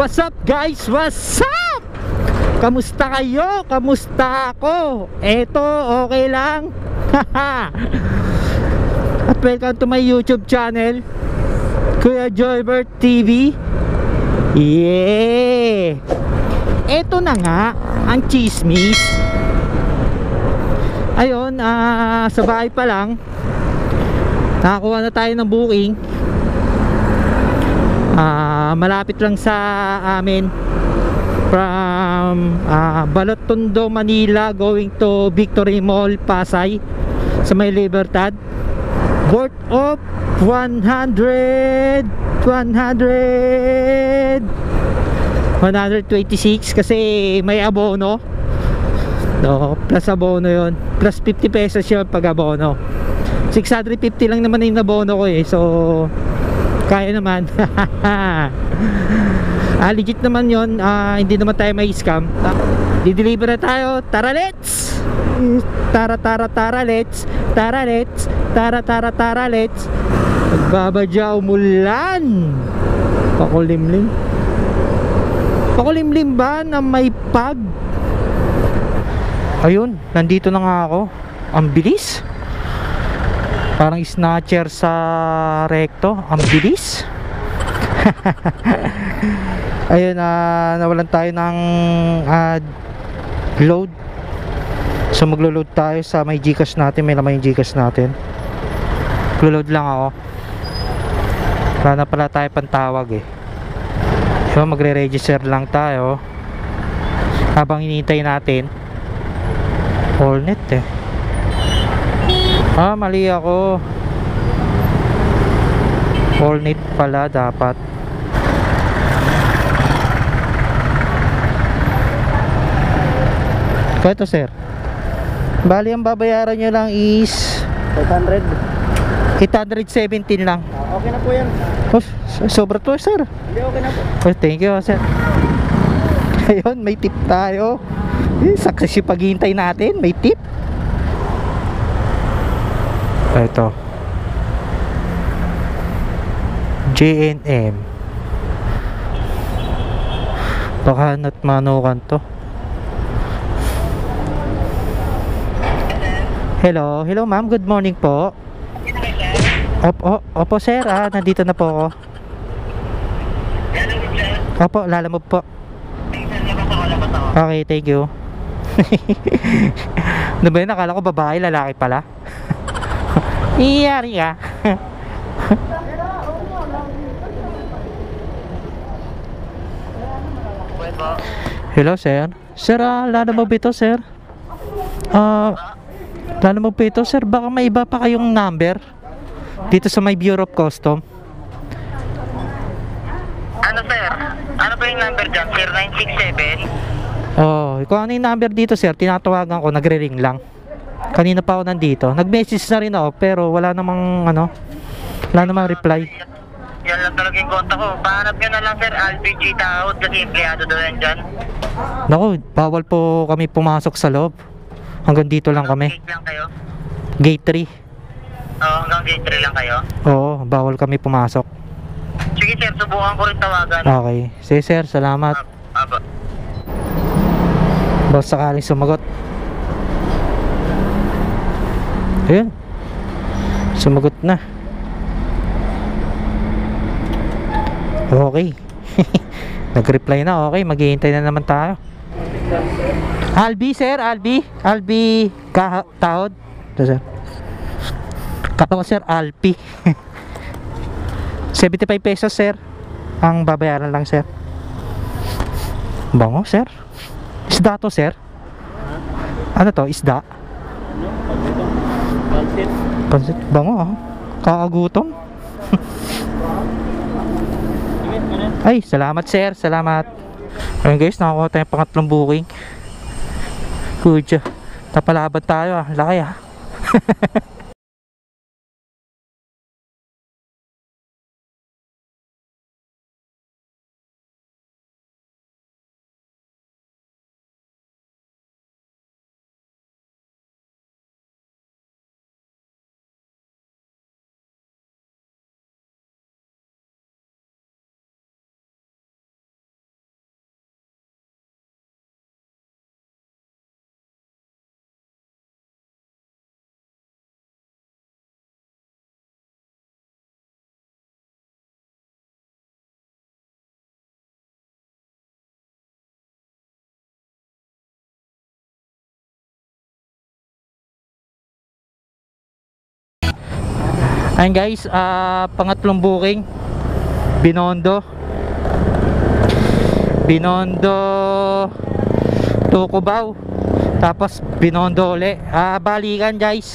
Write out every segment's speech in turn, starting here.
What's up guys? What's up? Kamusta kayo? Kamusta ako? Eto, okay lang. At welcome to my YouTube channel, Kuya Joybert TV. Yeah! Eto na nga ang chismis. Ayun, sa bahay pa lang nakakuha na tayo ng booking. Malapit lang sa amin, from Balot Tondo, Manila, going to Victory Mall, Pasay, sa may Libertad, worth of 126 kasi may abono, no, plus abono yon, plus 50 pesos yun pag abono. 650 lang naman yung abono ko so kaya naman. Legit naman yon, hindi naman tayo may scam. Di-deliver na tayo. Tara, let's! Tara, let's! Tara, let's! Tara, let's! Nagbabadya, umulan! Pakulimlim ba na may pag? Ayun, nandito na nga ako. Ang bilis! Parang snatcher sa recto. Ang bilis. Ayun, nawalan tayo ng load. So maglo-load tayo sa may Gcash natin. May laman yung Gcash natin. Maglo-load lang ako. Wala na pala tayo pantawag So magre-register lang tayo habang hinihintay natin. Allnet mali ako. Allnet pala dapat. Kaya to sir, bali ang babayaran nyo lang is 817 lang. Okay na po yan. Sobra to sir. Hindi, okay na po. Thank you sir. Ayun, may tip tayo. Success yung paghihintay natin. May tip. Ito JNM. Baka not manukan to. Hello ma'am, good morning po. Opo sir, nandito na po ako. Opo, lalamove po. Okay, thank you. Ano ba yun? Nakala ko babae, lalaki pala. Iyari ka. Hello sir. Sir, lalamove ito sir. Lalamove ito sir. Baka may iba pa kayong number dito sa may Bureau of Custom. Ano sir? Ano ba yung number dyan? Sir 967? Kung ano yung number dito sir, tinatawagan ko, nagre-ring lang. Kanina pa ako nandito. Nag-message na rin ako pero wala namang wala namang reply. Yan lang talaga yung konta ko. Pahanap nyo na lang sir, LPG Taod kasi empleyado daw yan dyan. Naku, bawal po kami pumasok sa loob. Hanggang dito lang kami. Gate lang kayo? Gate 3. Hanggang gate 3 lang kayo? Oo, bawal kami pumasok. Sige sir, subukan ko rin tawagan. Okay. Sige sir, salamat. Baka sakaling sumagot. Ayun, sumagot na. Okay. Nag-reply na. Okay, maghihintay na naman tayo. Albi sir, Albi Tahod. Ito sir. Kala ko sir, Alpi. 75 pesos sir ang babayaran lang sir. Bango sir. Isda to sir. Ano to, isda? Pansit. Bango kakagutom. Ay, salamat sir, salamat. Ayun guys, nakakuha tayong pangatlong booking. Good job. Napalaban tayo laki Ayun guys, pangatlong booking. Binondo to Cubao, tapos Binondo uli. Balikan guys.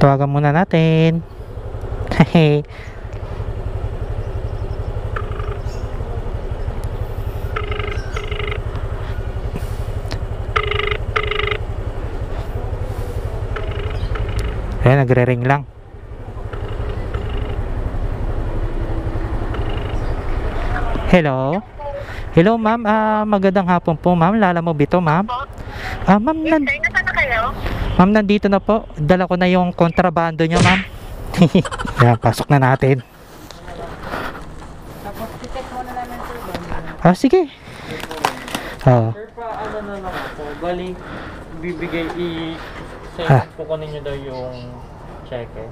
Tawagan muna natin. Hehe. Ayan, nagre-ring lang. Hello? Hello ma'am, magandang hapon po ma'am. Lala mo bito ma'am? Ma'am, Nasaan na kayo? ma'am, nandito na po. Dala ko na yung kontrabando nyo ma'am. Ayan, pasok na natin. Tapos ticket mo na namin sir. Sige. Sir, ano na lang ako. Bali, bibigay send po ko ninyo daw yung cheque.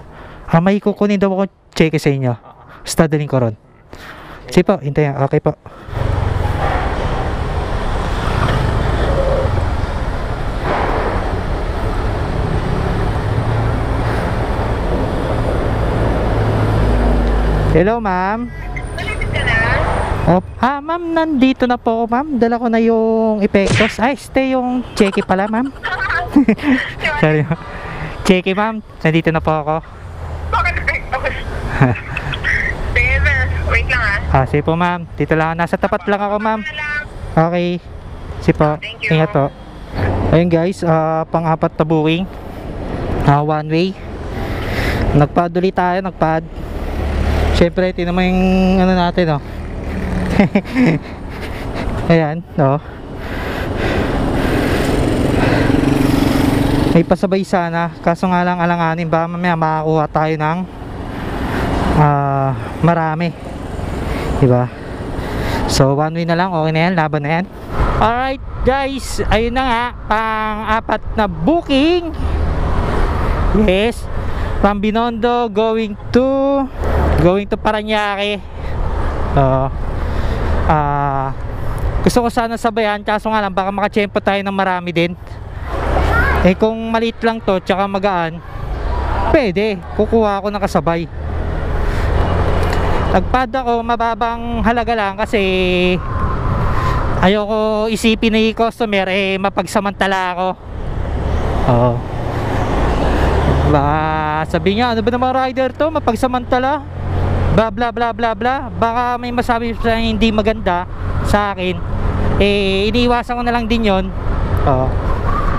May kukunin daw ako cheque sa inyo. Stadaling ko ron. Sige po, hintayin. Okay po. Hello ma'am. Malapit ka na? Ma'am, nandito na po ako ma'am. Dala ko na yung epektos. Stay yung cheque pala ma'am. Sorry ma'am. Cheque ma'am, nandito na po ako. Bakit tapos? Sige, wait lang Sige po ma'am, dito lang. Nasa tapat lang ako ma'am. Okay. Sige po, Thank you. ingat po. Ayun guys, pang-apat na booking. One way. Nagpad ulit tayo, nagpad. Siyempre, tinan mo yung ano natin, oh. Ayan, oh. May pasabay sana, kaso nga lang alanganin ba mamaya makakuha tayo ng marami, diba? So one way na lang, okay na yan, laban na yan. Alright guys, ayun na nga, pang-apat na booking. Yes, from Binondo going to Parañaque. Gusto ko sana sabayan, kaso nga lang baka makachempo tayo ng marami din. Kung maliit lang to tsaka magaan, pwede, kukuha ako ng kasabay. Nagpad ako, mababang halaga lang kasi ayoko isipin ni customer mapagsamantala ako. Baka sabi niya, ano ba naman rider to, mapagsamantala, bla bla bla bla bla. Baka may masabi sa hindi maganda sa akin, iniiwasan ko na lang din yon.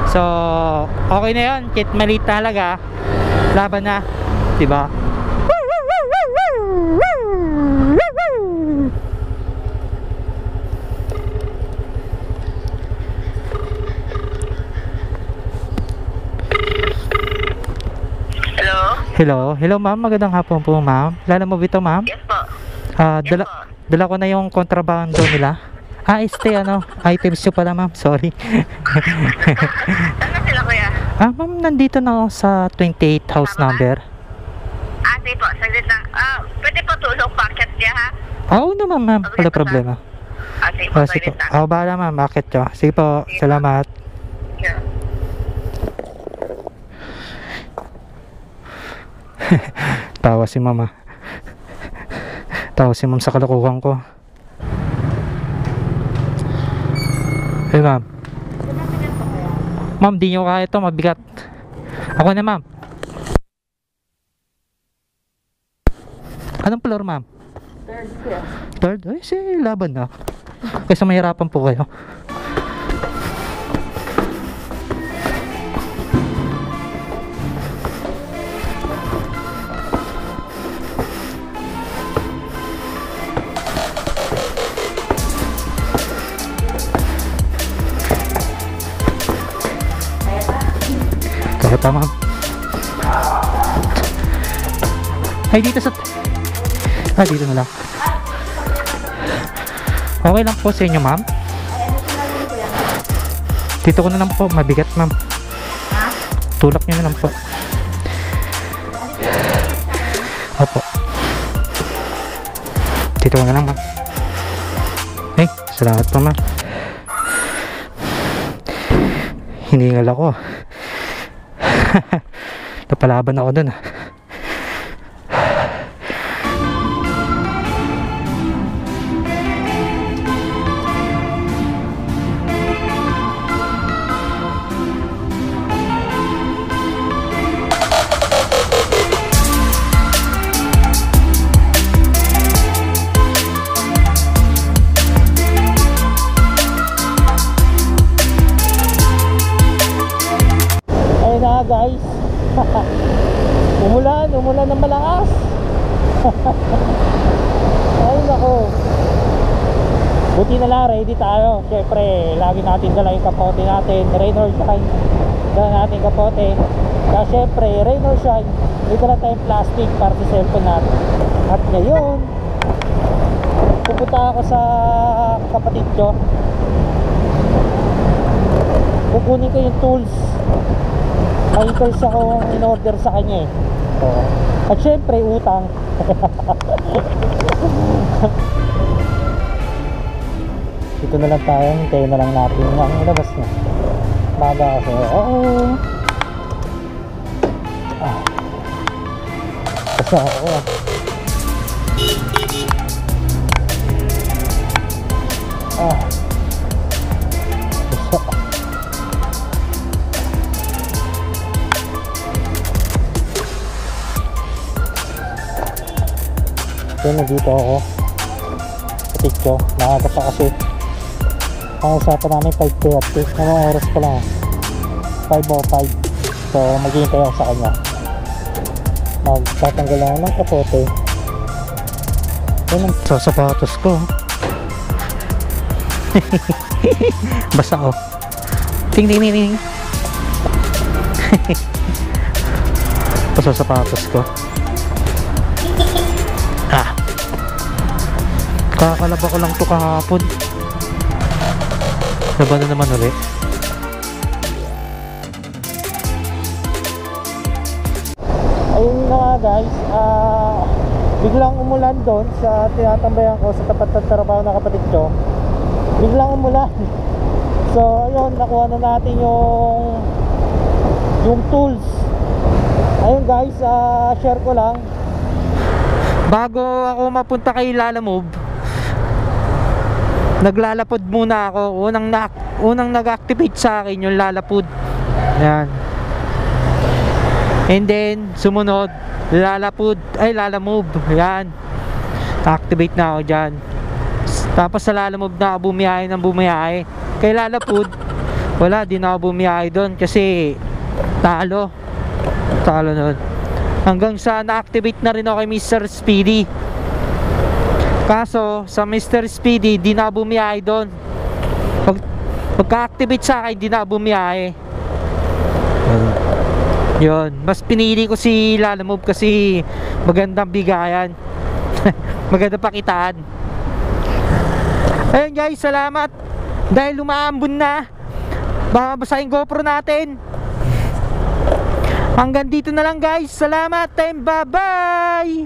So okay na yun, kahit maliit na halaga, laban na, diba? Hello ma'am, magandang hapon po ma'am. Lala mo bito ma'am? Yes po. Dala ko na yung kontrabando nila. Items nyo pala ma'am, sorry. Saan na sila kuya? Ma'am, nandito na ako sa 28 house number. Sige po, saglit lang. Pwede po tulong packet niya ha? Oo naman ma'am, wala problema. Sige po, Sige saglit po, lang. bahala ma'am, bakit nyo. Sige po, Sige po. salamat. Yeah. Tawa si mama. Tawa si ma'am sa kalokohan ko. Hey ma'am. Ma'am, di nyo kaya ito, mabigat. Ako na ma'am. Anong floor ma'am? Third kuya. Third? Ay, laban na. Kaysa mahirapan po kayo. Kaya pa ma'am. Ay, dito sa... dito na lang. Okay lang po sa inyo ma'am. Dito ko na lang po, mabigat ma'am. Tulak nyo na lang po. Opo. Dito ka na lang, ma'am. Salamat pa, ma'am. Hiningal ako. Napalaban ako dun. Guys, umulan ng malakas. Ay nako, buti na lang ready tayo. Syempre lagi natin dala yung kapote natin, rain or shine, dala natin kapote. Kaya syempre rain or shine, may dala tayong plastic para sa cellphone natin. At ngayon pupunta ako sa kapatid ko, kukunin ko yung tools. May tools akong in-order sa kanya eh. At syempre utang. Dito na lang tayo, hintayin na lang natin ang labas na. Maga kasi. Basta ako. So nandito ako kapatid ko, maaga pa kasi ang usapan namin 5:30, namang oras pa lang 5:05. So maghihintay ako sa kanya, magtatanggal ako ng kapote. Yan ang sa sapatos ko. Basta ako. Ting ting ting ting. Basta sapatos ko. Kakalaba ko lang to kahapon. Laba na naman ulit. Ayun na nga guys, biglang umulan doon sa tinatambayan ko sa tapat ng trabaho ng kapatid ko. Biglang umulan. So ayun, nakuha na natin yung tools. Ayun guys, share ko lang. Bago ako mapunta kay Lalamove, naglalapod muna ako. Unang nag-activate sa akin yung Lalapod. Yan. And then sumunod Lalamove. Yan. Activate na ako dyan. Tapos sa Lalamove na ako bumiyahe ng bumiyahe. Kay Lalapod wala din ako bumiyahe doon kasi talo nun. Hanggang sa na-activate na rin ako kay Mr. Speedy. Kaso sa Mr. Speedy di na bumiyahe doon. Pagka-activate sa akin di na bumiyahe. Yun, mas pinili ko si Lalamove kasi magandang bigayan. Maganda pakitaan. Ayun guys, salamat dahil lumaambon na. Baka basahin GoPro natin. Hanggang dito na lang guys. Salamat and bye bye.